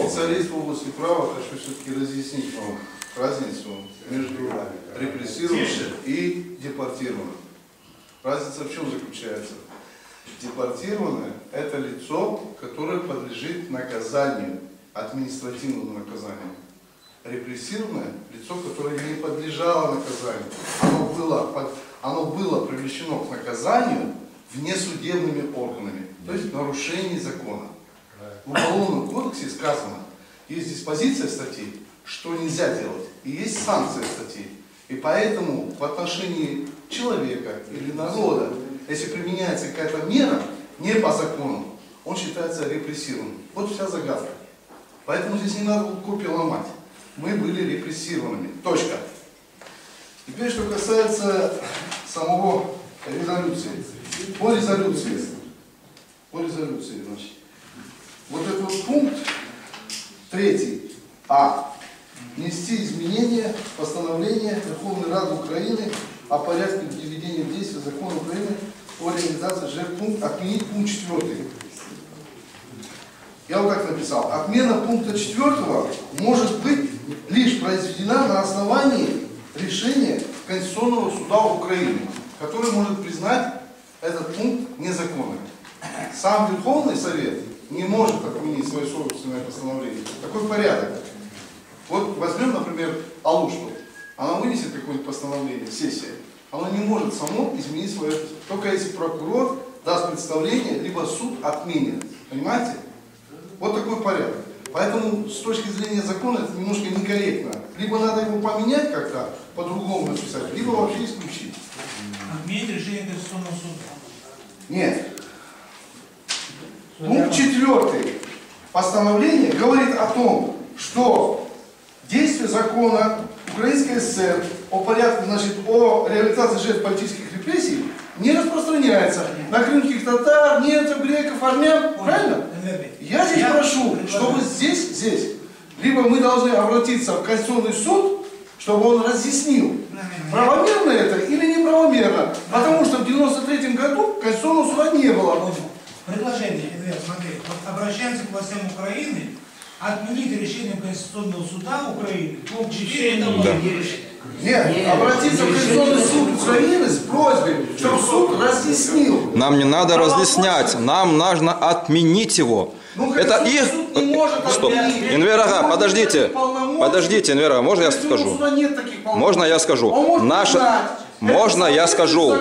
специалист в области права, хочу все-таки разъяснить вам разницу между репрессированным и депортированным. Разница в чем заключается? Депортированное – это лицо, которое подлежит наказанию, административному наказанию. Репрессированное – лицо, которое не подлежало наказанию. Оно было привлечено к наказанию внесудебными органами, то есть нарушение закона. В Уголовном кодексе сказано, есть диспозиция статей, что нельзя делать, и есть санкция статей. И поэтому в отношении человека или народа, если применяется какая-то мера не по закону, он считается репрессированным. Вот вся загадка. Поэтому здесь не надо копии ломать. Мы были репрессированными. Точка. Теперь, что касается самого резолюции. По резолюции, значит, вот этот вот пункт 3 А. Внести изменения в постановление Верховной Рады Украины о порядке приведения в действие закона Украины о реализации жертв, отменить пункт 4. Я вот так написал. Отмена пункта 4 может быть лишь произведена на основании решения Конституционного суда Украины, который может признать этот пункт незаконным. Сам Верховный Совет не может отменить свое собственное постановление. Такой порядок. Вот возьмем, например, Алушту. Она вынесет какое-нибудь постановление, сессия. Она не может само изменить свое. Только если прокурор даст представление, либо суд отменит. Понимаете? Вот такой порядок. Поэтому с точки зрения закона это немножко некорректно. Либо надо его поменять как-то, по-другому написать, либо вообще исключить. Отменить решение Конституционного суда. Нет. Пункт 4 постановления говорит о том, что действие закона Украинской ССР о порядке, значит, о реализации жертв политических репрессий не распространяется на крымских татар, немцев, греков, армян. Правильно? Я здесь прошу, чтобы здесь, либо мы должны обратиться в Конституционный суд, чтобы он разъяснил, правомерно это или неправомерно. Потому что в 93 году Конституционного суда не было. Предложение, смотри, вот обращаемся к властям Украины, отменить решение Конституционного суда Украины. Пункт 4 это решение. Нет, обратиться в Конституционный суд Украины с просьбой, чтобы суд разъяснил. Нам не надо разъяснять, нам нужно отменить его. Это их... Стоп, Энвер ага, подождите, Энвер ага, можно я скажу? Можно я скажу? Можно я скажу?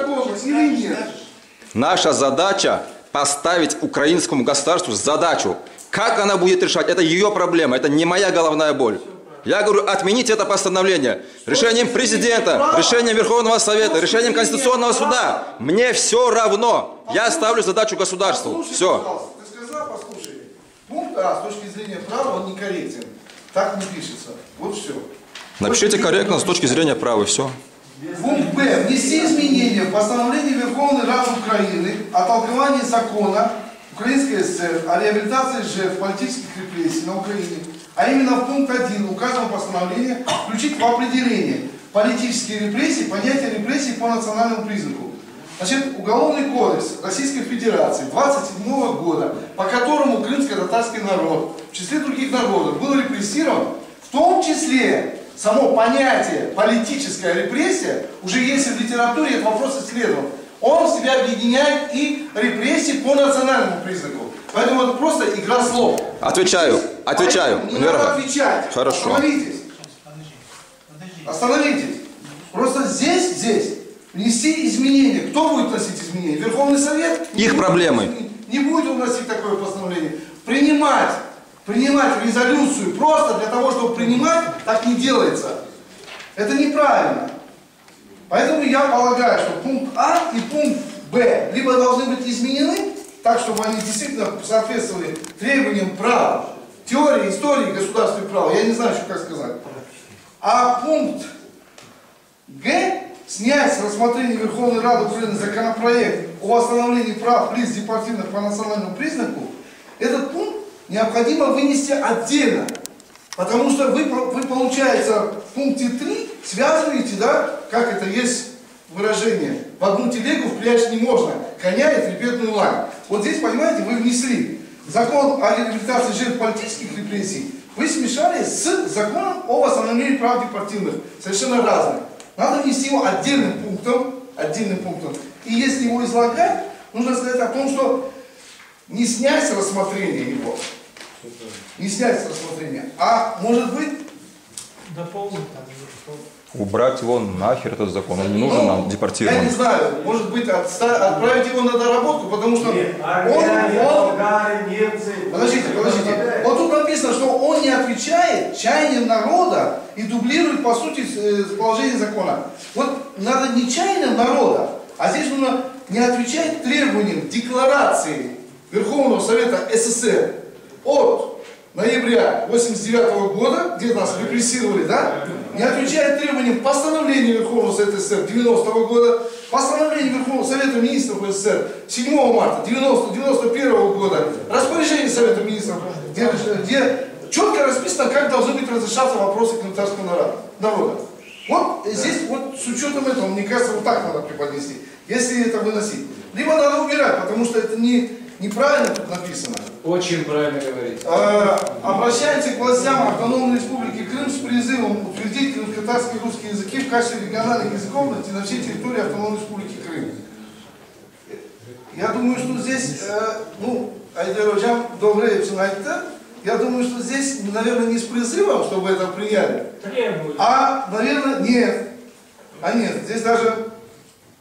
Наша задача поставить украинскому государству задачу. Как она будет решать? Это ее проблема, это не моя головная боль. Я говорю, отменить это постановление. Решением президента, решением Верховного Совета, решением Конституционного суда. Мне все равно. Я ставлю задачу государству. Все. Ты сказал, послушай. Пункт А с точки зрения права он некорректен. Так не пишется. Вот все. Напишите корректно с точки зрения права. Все. Пункт Б. Внести изменения в постановление Верховной Рады Украины о толковании закона Украинской ССР о реабилитации жертв политических репрессий на Украине, а именно в пункт 1 указанного постановления включить в определение политические репрессии понятие репрессий по национальному признаку. Значит, Уголовный кодекс Российской Федерации 27 года, по которому крымско-татарский народ, в числе других народов, был репрессирован, в том числе само понятие политическая репрессия, уже если в литературе этот вопрос исследован, он в себя объединяет и репрессии по национальному признаку. Поэтому это просто игра слов. Отвечаю. Не надо отвечать. Хорошо. Остановитесь. Просто здесь внести изменения. Кто будет вносить изменения? Верховный Совет? Их проблемы. Не будет он вносить такое постановление. Принимать резолюцию просто для того, чтобы принимать, так не делается. Это неправильно. Поэтому я полагаю, что пункт А и пункт Б либо должны быть изменены, так, чтобы они действительно соответствовали требованиям права, теории, истории государственного права. Я не знаю еще, как сказать. А пункт Г снять с рассмотрения Верховной Рады Украины законопроект о восстановлении прав лиц депортированных по национальному признаку, этот пункт необходимо вынести отдельно. Потому что вы получается, в пункте 3 связываете, да, как это есть выражение, в одну телегу впрячь не можно, коня и трепетную лань. Вот здесь, понимаете, вы внесли. закон о реабилитации жертв политических репрессий вы смешали с законом о восстановлении прав депортированных. Совершенно разные. Надо внести его отдельным пунктом. И если его излагать, нужно сказать о том, что не снять с рассмотрения его, а может быть Дополнить. Убрать его нахер этот закон, он не нужен нам, я депортированным. не знаю, может быть отправить его на доработку, потому что Подождите. Вот тут написано, что он не отвечает чаяниям народа и дублирует, по сути, положение закона. Вот надо не чаяниям народа, а здесь нужно не отвечать требованиям декларации Верховного Совета СССР от ноября 1989 года, где нас репрессировали, да? Не отвечает требованиям постановления Верховного Совета СССР 90 года, постановления Верховного Совета Министров СССР 7 марта 91 года, распоряжение Совета Министров, где четко расписано, как должны быть разрешаться вопросы коммунистического народа. Вот здесь вот с учетом этого, мне кажется, вот так надо преподнести, если это выносить. Либо надо убирать, потому что это неправильно тут написано. Очень правильно говорите. Обращаемся к властям Автономной Республики Крым с призывом утвердить крымско-татарские и русские языки в качестве региональных языков на всей территории Автономной Республики Крым. Я думаю, что здесь, Айдар Hocam добрый айтты. Я думаю, что здесь, наверное, не с призывом, чтобы это приняли, а, наверное, нет.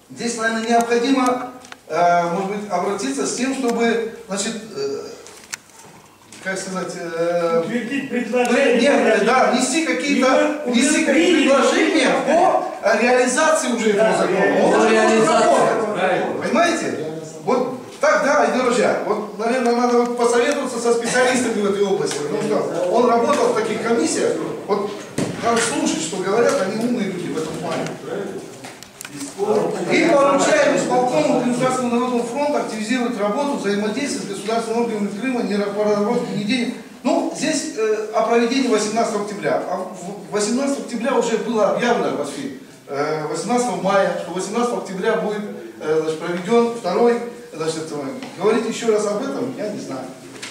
Здесь, наверное, необходимо, может быть, обратиться с тем, чтобы, значит, как сказать, внести какие-то предложения по реализации уже этого закона. Он уже может работать. Понимаете? Вот так, да, Айдар Hocam. Вот, наверное, надо посоветоваться со специалистами в этой области. Потому что он работал в таких комиссиях. Вот надо слушать, что говорят, они умные люди в этом плане. И поручаем исполкому Крымского народного фронта активизировать работу, взаимодействие с государственными органами Крыма, не по разработке, ни денег. Ну, здесь о проведении 18 октября. А 18 октября уже было объявлено, 18 мая, что 18 октября будет проведен второй, говорить еще раз об этом, я не знаю.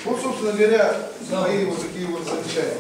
Вот, собственно говоря, мои вот такие вот замечания.